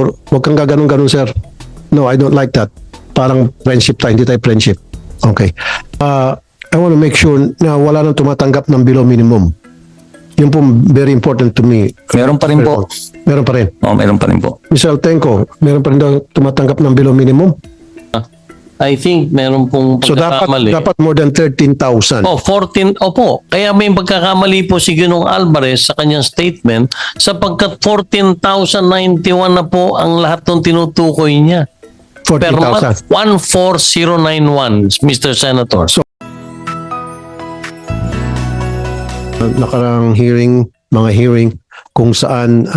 Huwag kang gaganon-ganon, sir. No, I don't like that. Parang friendship tayo, hindi tayo friendship. Okay. I want to make sure na wala nang tumatanggap ng below minimum. Yun po very important to me. Meron pa rin po. Meron pa rin. Oo, meron pa rin po. Mr. Altenco, meron pa rin daw tumatanggap ng below minimum? I think meron pong So pagkakamali. dapat more than 13,000. 14, opo. Kaya may pagkakamali po si Ginong Alvarez sa kanyang statement sapagkat 14,091 na po ang lahat ng tinutukoy niya. Per month, 40,000. 14091, Mr. Senator. So, nakarang mga hearing kung saan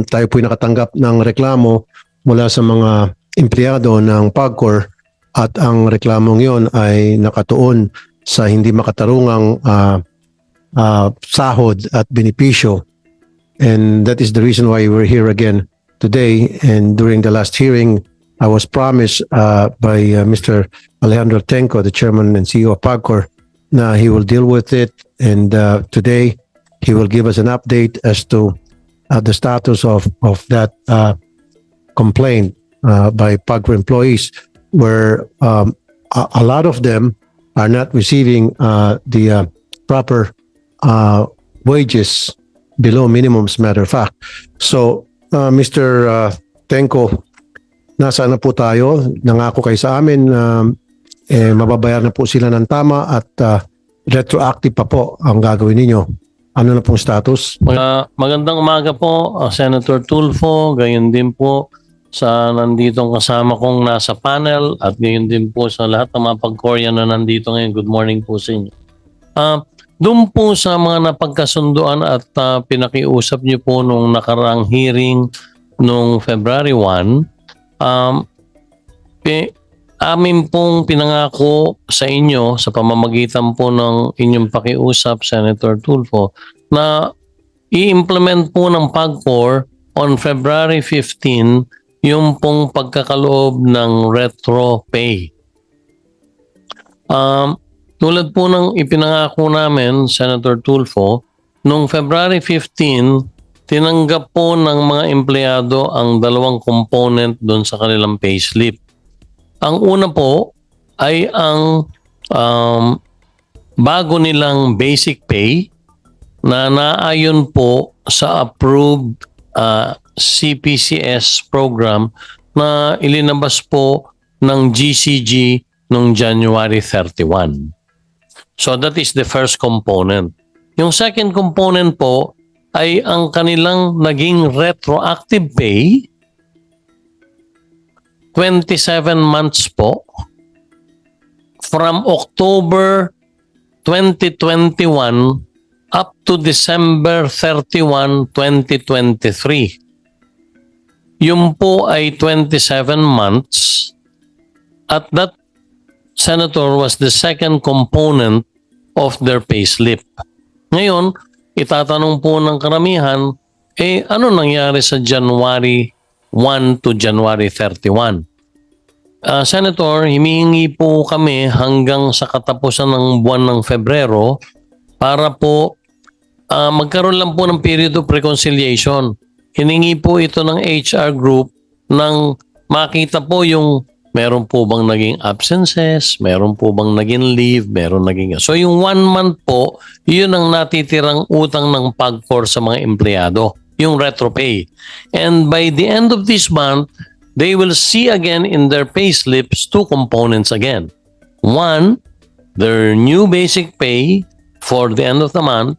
tayo po'y nakatanggap ng reklamo mula sa mga empleyado ng PAGCOR at ang reklamong yon ay nakatuon sa hindi makatarungang sahod at benepisyo. And that is the reason why we're here again today. And during the last hearing, I was promised by Mr. Alejandro Tenco, the chairman and CEO of PAGCOR, na he will deal with it. And today, he will give us an update as to the status of that complaint by PAGCOR employees, where a lot of them are not receiving the proper wages below minimum, as a matter of fact. So, Mr. Tenco, nasaan na po tayo? Nangako kayo sa amin na mababayar na po sila ng tama at retroactive pa po ang gagawin ninyo. Ano na pong status? Magandang umaga po, Senator Tulfo, gayon din po sa nanditong kasama kong nasa panel at gayon din po sa lahat ng mga pag-Korean na nandito ngayon. Good morning po sa inyo. Doon po sa mga napagkasunduan at pinakiusap niyo po nung nakaraang hearing nung February 1, amin pong pinangako sa inyo sa pamamagitan po ng inyong pakiusap, Senator Tulfo, na i-implement po ng PAGCOR on February 15 yung pong pagkakaloob ng retro pay. Tulad po ng ipinangako namin, Senator Tulfo, noong February 15, tinanggap po ng mga empleyado ang dalawang component doon sa kanilang payslip. Ang una po ay ang bago nilang basic pay na naayon po sa approved CPCS program na ilinabas po ng GCG noong January 31. So that is the first component. Yung second component po ay ang kanilang naging retroactive pay, 27 months po, from October 2021 up to December 31, 2023. Yung po ay 27 months at that, Senator, was the second component of their payslip. Ngayon, itatanong po ng karamihan, ano nangyari sa January 1 to January 31? Senator, himingi po kami hanggang sa katapusan ng buwan ng Febrero para po magkaroon lang po ng period of reconciliation. Hiningi po ito ng HR group nang makita po yung meron po bang naging absences, meron po bang naging leave, meron naging... So yung 1 month po, yun ang natitirang utang ng PAGCOR sa mga empleyado, yung retro pay. And by the end of this month, they will see again in their pay slips 2 components again. One, their new basic pay for the end of the month,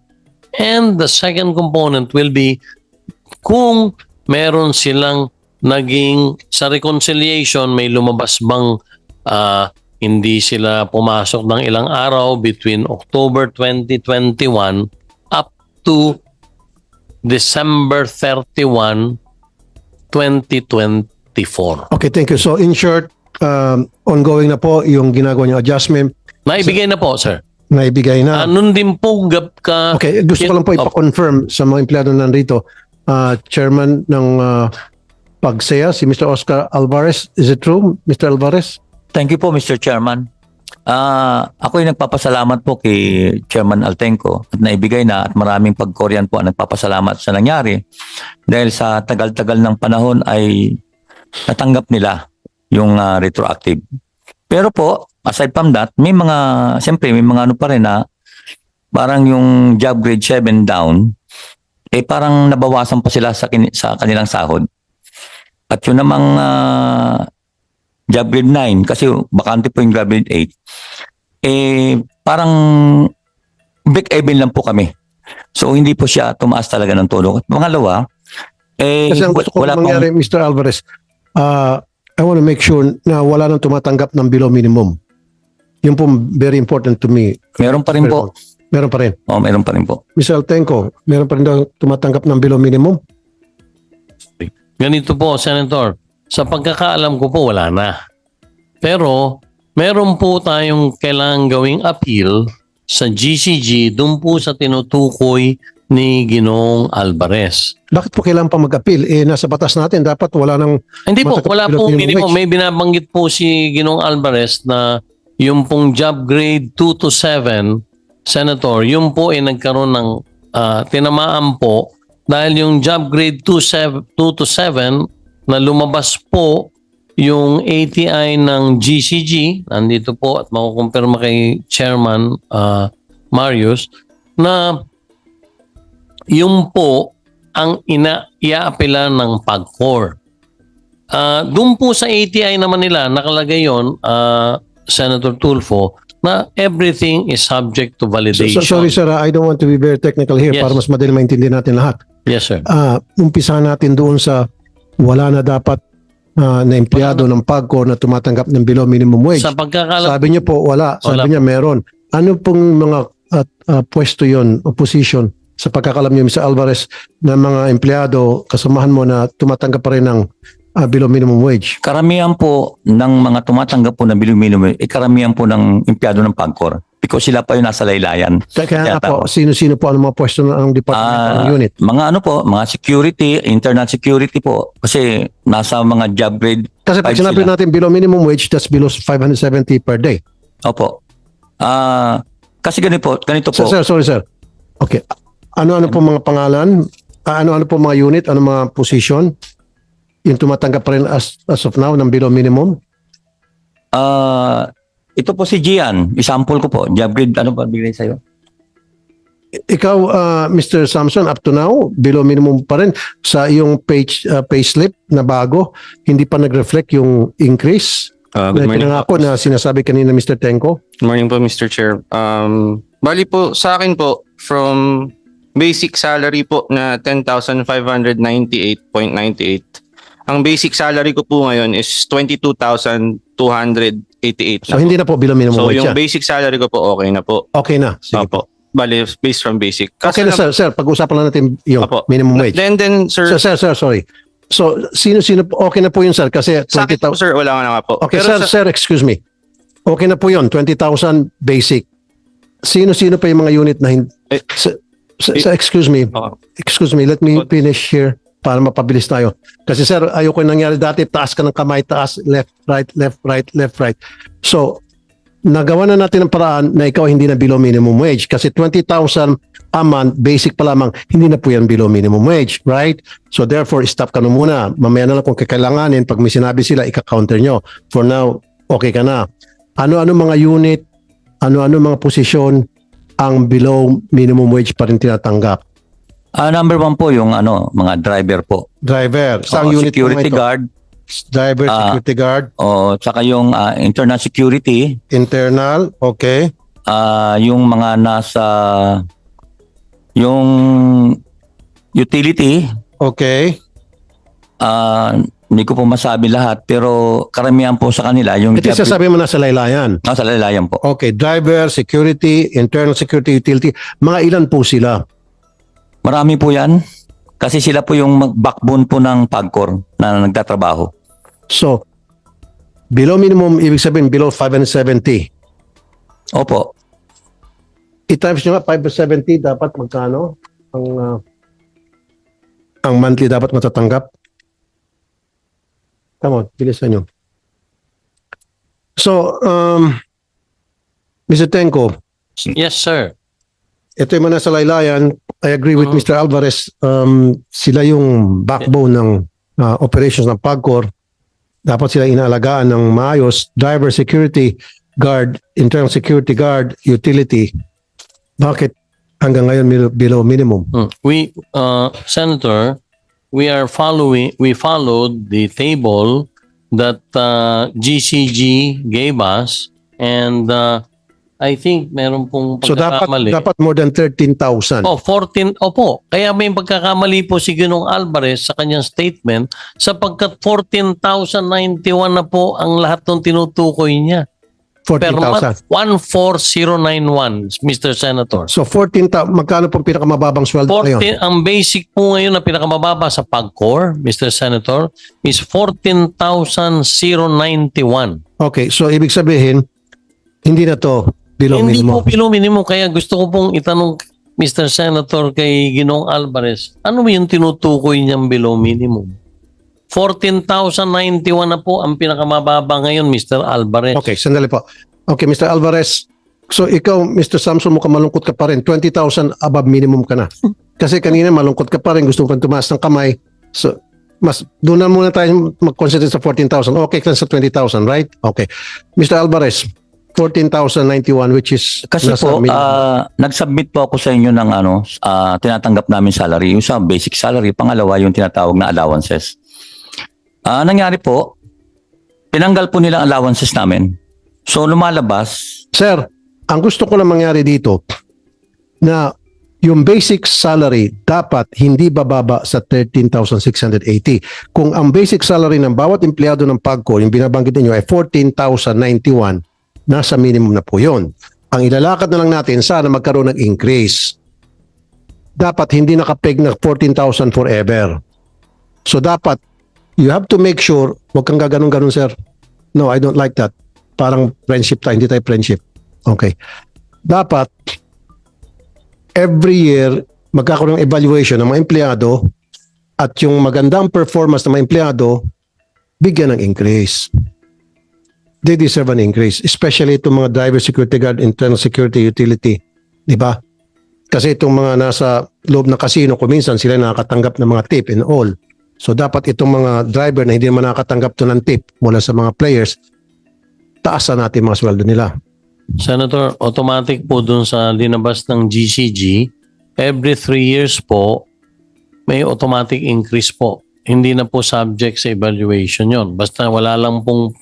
and the second component will be kung meron silang naging sa reconciliation, may lumabas bang hindi sila pumasok ng ilang araw between October 2021 up to December 31, 2024. Okay, thank you. So in short, ongoing na po yung ginagawa niyong adjustment. Naibigay na po, sir. Naibigay na. Nun din po Okay, gusto ko lang po ipa-confirm sa mga empleyado nandito. Chairman ng PAGSEA, si Mr. Oscar Alvarez. Is it true, Mr. Alvarez? Thank you po, Mr. Chairman. Ako ay nagpapasalamat po kay Chairman Altenco at naibigay na at maraming pag-Korean po ang nagpapasalamat sa nangyari dahil sa tagal-tagal ng panahon ay natanggap nila yung retroactive. Pero po, aside from that, siyempre may mga ano pa rin na parang yung job grade 7 down, parang nabawasan pa sila sa kanilang sahod. At yun namang job grade 9, kasi bakante po yung job grade 8, parang break even lang po kami. So hindi po siya tumaas talaga ng todo. At pangalawa, Kasi ang gusto ko wala mangyari, Mr. Alvarez, I want to make sure na wala nang tumatanggap ng below minimum. Yun po very important to me. meron pa rin po. Meron pa rin. Oh, meron pa rin po. Mr. Altenco, meron pa rin daw tumatanggap ng below minimum? Ganito po, Senator. Sa pagkakaalam ko po, wala na. Pero, meron po tayong kailangang gawing appeal sa GCG dun po sa tinutukoy ni Ginoong Alvarez. Bakit po kailangan pa mag-appeal? Nasa batas natin, dapat wala nang... Hindi po, Matakot wala below po minimum minimum. wage. May binabanggit po si Ginoong Alvarez na yung pong job grade 2 to 7, Senator, yung po ay nagkaroon ng tinamaan po dahil yung job grade 2 to 7 na lumabas po yung ATI ng GCG, nandito po at makukumpirma kay Chairman Marius, na yung po ang iaapela ng PAGCOR. Doon po sa ATI naman nila, nakalagay yon, Senator Tulfo, na everything is subject to validation. Sorry sir, I don't want to be very technical here Yes. para mas madali maintindihan natin lahat. Yes, sir. Umpisahan natin doon sa wala na dapat na empleyado ng PAGCOR na tumatanggap ng below minimum wage. Sa pagkakalam, Sabi niyo po wala. Sabi Wala niya meron. Ano pong mga pwesto yon o position sa pagkakalam niyo, Mr. Alvarez, na mga empleyado, kasamahan mo na tumatanggap pa rin ng below minimum wage? Karamihan po ng mga tumatanggap po ng below minimum, karamihan po ng empleyado ng PAGCOR. Because sila pa yung nasa laylayan. Kaya nga Yata po, sino-sino po ang mga pwesto ng department ng unit? Mga ano po, mga security, internal security po. Kasi nasa mga job grade Kasi pag 5 sinabi sila. natin below minimum wage, that's below 570 per day. Opo. Kasi ganito po. Sir, sorry sir. Okay. Ano-ano po mga pangalan? Ano-ano po mga unit? Ano mga position? Yung tumatanggap pa rin as of now ng below minimum? Ito po si Gian. Example ko po. Job grade, ano ba bigay sa'yo? Ikaw, Mr. Samson, up to now, below minimum pa rin sa iyong pay slip na bago, hindi pa nag-reflect yung increase Good na morning. pinangako na sinasabi kanina Mr. Tenko. Good morning po, Mr. Chair. Bali po, sa akin po, from basic salary po na 10,598.98, ang basic salary ko po ngayon is 22,288 So na po. hindi na po below minimum So wage yung yan. basic salary ko po okay na po. Okay na. Sige po. Opo. Bali, based from basic. Okay na sir. Sir, pag-usapan lang natin yung Opo. minimum wage. Then, sir, Sir, sorry. So, sino-sino po? Okay na po yun, sir. Kasi sa akin po, 20,000. sir, wala ka na nga po. Okay, Pero sir, excuse me. Okay na po yun. 20,000 basic. Sino-sino pa yung mga unit na hindi? Eh, Excuse me. Oo. Excuse me. Let me finish here para mapabilis tayo. Kasi sir, ayoko yung nangyari dati. Taas ka ng kamay, taas, left, right, left, right, left, right. So, nagawa na natin ang paraan na ikaw hindi na below minimum wage. Kasi 20,000 a month, basic pa lamang, hindi na po yan below minimum wage, right? So therefore, stop ka na muna. Mamaya na lang kung kakailanganin, pag may sinabi sila, ika-counter nyo. For now, okay ka na. Ano-ano mga unit, ano-ano mga posisyon ang below minimum wage pa rin tinatanggap? Number 1 po yung mga driver po. Driver, saang O, unit po security ito? guard, Driver, security guard, o tsaka yung internal security, internal, okay. yung mga nasa yung utility, Okay. hindi ko po masabi lahat, pero karamihan po sa kanila yung Ito sasabi mo na sa laylayan. sa lalayan po. Okay, driver, security, internal security, utility. Mga ilan po sila? Marami po yan. Kasi sila po yung backbone po ng PAGCOR na nagtatrabaho. So, below minimum, ibig sabihin below 570. Opo. I-times nyo nga, 570, dapat magkano? Ang monthly dapat matatanggap? Come on, bilisan nyo. So, Mr. Tenko, yes, sir. ito yung mga nasa laylayan. I agree with Mr. Alvarez. Sila yung backbone ng operations ng PAGCOR. dapat sila inaalagaan ng maayos, driver, security guard, internal security guard, utility. Bakit hanggang ngayon below minimum? Senator, we followed the table that GCG gave us, and I think meron pong So pagkakamali. dapat more than 13,000. 14, opo. Kaya may pagkakamali po si Ginong Alvarez sa kanyang statement sapagkat 14,091 na po ang lahat ng tinutukoy niya. Per 14,000. month, 14091, Mr. Senator. So 14,000, magkano pong pinakamababang sweldo ngayon? 14, ang basic po ngayon na pinakamababa sa PAGCOR, Mr. Senator, is 14,091. Okay, so ibig sabihin, hindi na to below Hindi minimum. po below minimum. Kaya gusto ko pong itanong, Mr. Senator, kay Ginong Alvarez, ano yung tinutukoy niyang below minimum? 14,091 na po ang pinakamababa ngayon, Mr. Alvarez. Okay, sandali po. Okay, Mr. Alvarez, so ikaw, Mr. Samson, mukhang malungkot ka pa rin. 20,000 above minimum ka na. Kasi kanina malungkot ka pa rin, gusto mo pa tumaas ng kamay. So, doon na muna tayo mag-consider sa 14,000. Okay ka sa 20,000, right? Okay. Mr. Alvarez, 14,091, which is Kasi nasa po, minimum. nag-submit po ako sa inyo ng tinatanggap namin salary. Yung sa basic salary, pangalawa yung tinatawag na allowances. Nangyari po, tinanggal po nila ang allowances namin. So lumalabas, Sir, ang gusto ko lang mangyari dito na yung basic salary dapat hindi bababa sa 13,680. Kung ang basic salary ng bawat empleyado ng PAGCO, yung binabanggit ninyo ay 14,091, nasa minimum na po yun. Ang ilalakad na lang natin, sana magkaroon ng increase. Dapat hindi nakapeg na 14,000 forever. So dapat, you have to make sure, wag kang gaganon-ganon, sir. No, I don't like that. Parang friendship tayo, hindi tayo friendship. Okay. Dapat, every year, magkakaroon ng evaluation ng mga empleyado at yung magandang performance ng mga empleyado, bigyan ng increase. They deserve an increase. Especially itong mga driver, security guard, internal security, utility. Di ba? Kasi itong mga nasa loob ng casino, kuminsan sila nakakatanggap ng mga tip and all. So dapat itong mga driver na hindi naman nakakatanggap to ng tip mula sa mga players, taasan natin mga sweldo nila. Senator, automatic po dun sa linabas ng GCG, every 3 years po, may automatic increase po. Hindi na po subject sa evaluation yon. Basta wala lang pong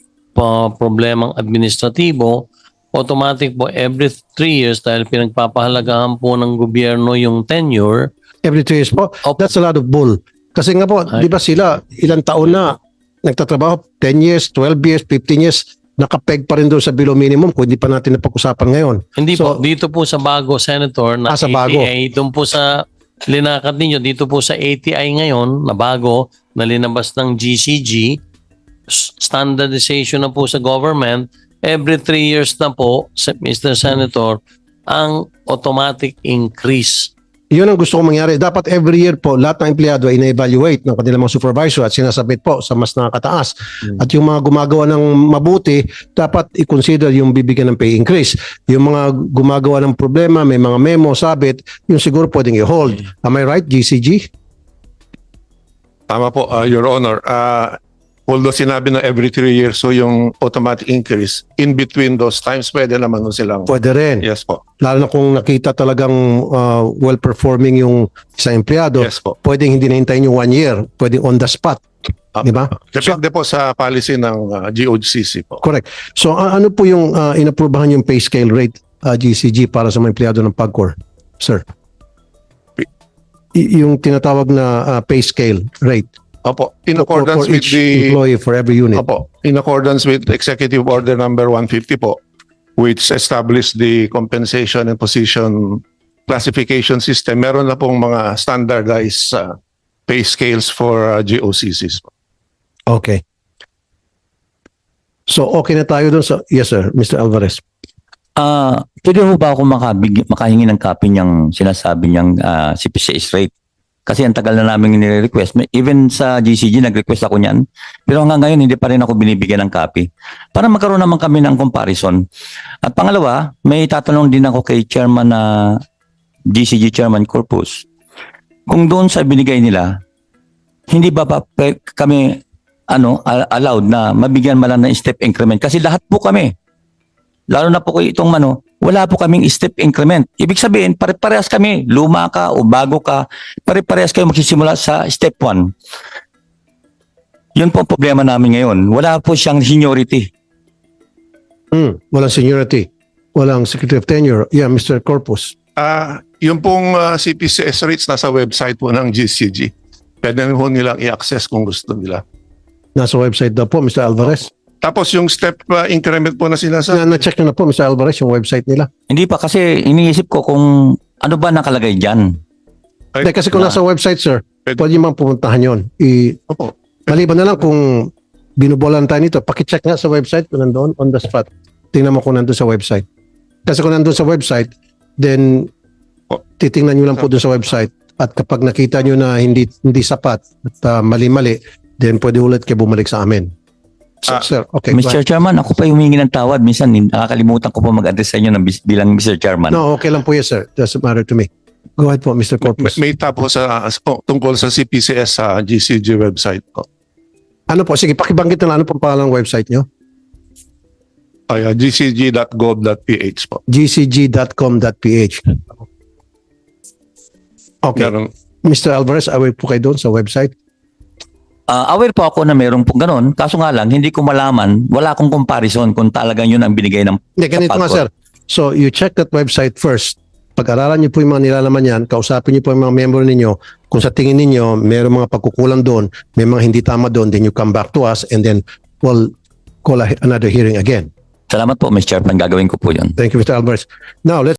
problemang administratibo, automatic po every 3 years dahil pinagpapahalagahan po ng gobyerno yung tenure. Every 3 years po, Opo. that's a lot of bull. Kasi nga po, di ba sila, ilang taon na nagtatrabaho, 10 years, 12 years, 15 years, nakapeg pa rin doon sa below minimum kung hindi pa natin napag-usapan ngayon. Hindi So, po, dito po sa bago, Senator, na sa bago. ATI, doon po sa linakad ninyo, dito po sa ATI ngayon, na bago, na linabas ng GCG, standardization na po sa government, every 3 years na po, Mr. Senator, ang automatic increase. Yun ang gusto kong mangyari. Dapat every year po, lahat ng empleyado ay ina-evaluate ng kanilang mga supervisor at sinasabit po sa mas nakakataas. At yung mga gumagawa ng mabuti, dapat i-consider yung bibigyan ng pay increase. Yung mga gumagawa ng problema, may mga memo, sabit, yung siguro pwedeng i-hold. Am I right, GCG? Tama po, Your Honor. Although sinabi na every 3 years, so yung automatic increase, in between those times, pwede naman nun silang... Pwede rin. Yes po. Lalo na kung nakita talagang well-performing yung isang empleyado, Yes po. pwedeng hindi nahintayin yung 1 year, pwedeng on the spot. Di ba? Depende po sa policy ng GOCC po. Correct. So ano po yung inaprubahan yung pay scale rate, GCG, para sa mga empleyado ng PAGCOR, sir? Yung tinatawag na pay scale rate. Opo, in for accordance with each the... employee for every unit. Opo, in accordance with Executive Order number 150 po, which established the compensation and position classification system, meron na pong mga standardized pay scales for GOCCs po. Okay. So okay na tayo dun sa... Yes, sir. Mr. Alvarez. pwede ho ba ako makahingi ng copy niyang sinasabi niyang CPCS rate? Kasi ang tagal na namin nire-request. Even sa GCG, nag-request ako niyan. Pero hanggang ngayon, hindi pa rin ako binibigyan ng copy. Para magkaroon naman kami ng comparison. At pangalawa, may tatanong din ako kay Chairman na GCG Chairman Corpus. Kung doon sa binigay nila, hindi ba kami allowed na mabigyan man lang ng step increment kasi lahat po kami, lalo na po itong wala po kaming step increment. Ibig sabihin, pare-parehas kami, luma ka o bago ka, pare-parehas kayo magsisimula sa step 1. Yun po ang problema namin ngayon. Wala po siyang seniority. Walang seniority. Walang Secretary of Tenure. Yeah, Mr. Corpus. Yung pong CPCS rates nasa website po ng GCG. Pwede po nilang i-access kung gusto nila. Nasa website daw po, Mr. Alvarez. Tapos yung step increment po na sinasabi. Na-check nyo na po, Mr. Alvarez, yung website nila. Hindi pa kasi iniisip ko kung ano ba nakalagay dyan. Hindi, kasi kung nasa website, sir, pwede mang pumuntahan yun. Opo. Maliban na lang kung binubolan tayo nito, pakicheck nga sa website kung nandoon on the spot. Tingnan mo kung nandoon sa website. Kasi kung nandoon sa website, then titingnan nyo lang po doon sa website. At kapag nakita nyo na hindi sapat at mali-mali, then pwede ulit kayo bumalik sa amin. So, sir, okay. go Mr. ahead. Chairman, ako pa humingi ng tawad. Minsan, nakakalimutan ko pa mag-address sa inyo bilang Mr. Chairman. No, okay lang po yes, sir. Doesn't matter to me. Go ahead po, Mr. Corpus. May tab po tungkol sa CPCS sa GCG website po. Ano po? Sige, pakibanggit na lang. Ano pong pangalang website nyo? gcg.gov.ph po. gcg.com.ph. Okay. Meron- Mr. Alvarez, away po kayo doon sa website. Aware po ako na mayroong pong ganun. Kaso nga lang, hindi ko malaman, wala akong comparison kung talagang yun ang binigay ng Hindi, ganito nga, kapag sir. So, you check that website first. Pag-aralan niyo po yung mga nilalaman yan, kausapin niyo po yung mga member ninyo. Kung sa tingin ninyo, mayroong mga pagkukulang doon, may mga hindi tama doon, then you come back to us and then we'll call another hearing again. Salamat po, Mr. Chairman. Gagawin ko po yun. Thank you, Mr. Alvarez. Now, let's